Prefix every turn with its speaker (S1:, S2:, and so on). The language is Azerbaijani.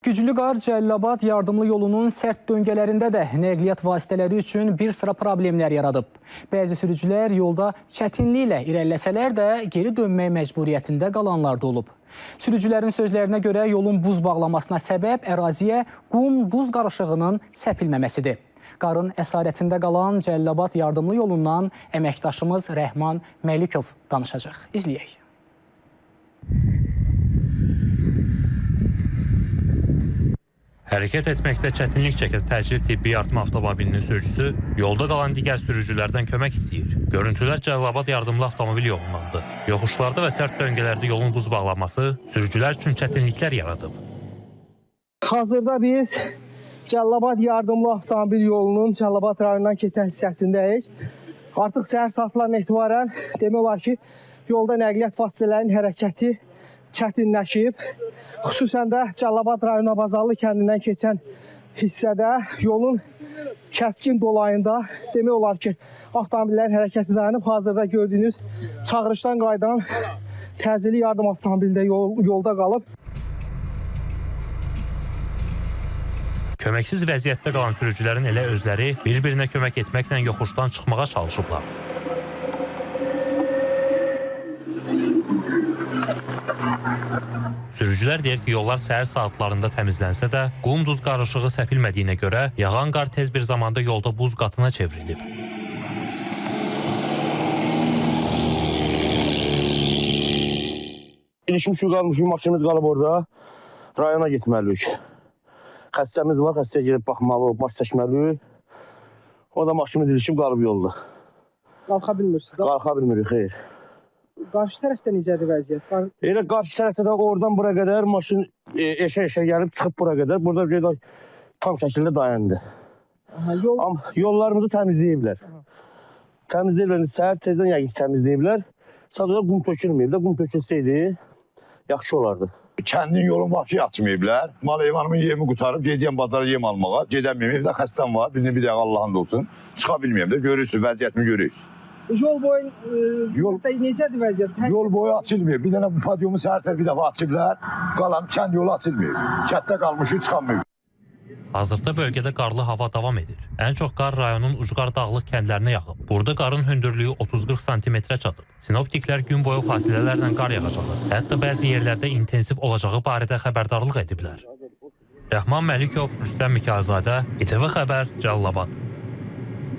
S1: Güclü qar Cəlilabad yardımlı yolunun sərt döngələrində də nəqliyyat vasitələri üçün bir sıra problemlər yaradıb. Bəzi sürücülər yolda çətinliklə irəliləsələr də geri dönmək məcburiyyətində qalanlar da olub. Sürücülərin sözlərinə görə yolun buz bağlamasına səbəb əraziyə qum-buz qarışığının səpilməməsidir. Qarın əsarətində qalan Cəlilabad yardımlı yolundan əməkdaşımız Rəhman Məlikov danışacaq. İzləyək.
S2: Hərəkət etməkdə çətinlik çəkən təcili tibbi yardım avtomobilinin sürücüsü yolda qalan digər sürücülərdən kömək istəyir. Görüntülər Cəlilabad yardımlı avtomobil yolundandır. Yoxuşlarda və sərt döngələrdə yolun buz bağlanması sürücülər üçün çətinliklər yaradıb.
S3: Hazırda biz Cəlilabad yardımlı avtomobil yolunun Cəlilabad rayonundan keçən hissəsindəyik. Artıq səhər saatlarına etibarən demək olar ki, yolda nəqliyyat vasitələrinin hərəkəti çətinləşib. Xüsusən də Cəlilabad rayonu Bazarlı kəndindən keçən hissədə yolun kəskin dolayında demək olar ki, avtomobillərin hərəkəti dayanıb. Hazırda gördüyünüz çağırışdan qayıdan təcili yardım avtomobili də yolda qalıb.
S2: Köməksiz vəziyyətdə qalan sürücülərin elə özləri bir-birinə kömək etməklə yoxuşdan çıxmağa çalışıblar. Sürücülər deyir ki, yollar səhər saatlarında təmizlənsə də, qum-duz qarışığı səpilmədiyinə görə yağan qar tez bir zamanda yolda buz qatına çevrilib.
S4: İlişmiş qalmışıq, maşınımız qalıb orada, rayona getməliyik. Xəstəmiz var, xəstəyə gedib baxmalıyıq, baş çəkməliyik. O da maşınımız ilişib qalıb yolda.
S3: Qalxa bilmirsiniz?
S4: Qalxa bilmirik, xeyr.
S3: Qarşı tərəfdə necədir vəziyyət?
S4: Elə qarşı tərəfdə də oradan bura qədər maşın eşə-eşə gəlib çıxıb bura qədər. Burada tam şəkildə dayandı. Amma yollarımızı təmizləyiblər. Təmizləyiblər, səhər tezdən yəqin ki, təmizləyiblər. Sadəcə qum tökülməyib də, qum tökülsəydi yaxşı olardı.
S5: Kəndin yolun vahşi açmayıblar. Mal heyvanımın yemi qutarıb, gediyəm bazara yem almağa. Gedəməyim, evdə xəstəm var, bir dəqiqə Allah'ın da olsun. Çıxa bilməyəm də, görürsünüz, vəziyyətimi görürsünüz.
S3: Yol boyu necədir vəziyyət?
S5: Yol boyu açılmıyor. Bir dənə bu padyumu səhər tərəf bir dəfə açıblar. Qalan kənd yolu açılmıyor. Kətdə qalmışıq, çıxamıyor.
S2: Hazırda bölgədə qarlı hava davam edir. Ən çox qar rayonun ucqar dağlıq kəndlərinə yağıb. Burada qarın hündürlüyü 30-40 santimetrə çatıb. Sinoptiklər gün boyu fasilələrlə qar yağacağı, hətta bəzi yerlərdə intensiv olacağı barədə xəbərdarlıq ediblər. Rəhman Məlikov, Rüstəm Mikayılzadə, İTV Xəbər, Cəlilabad.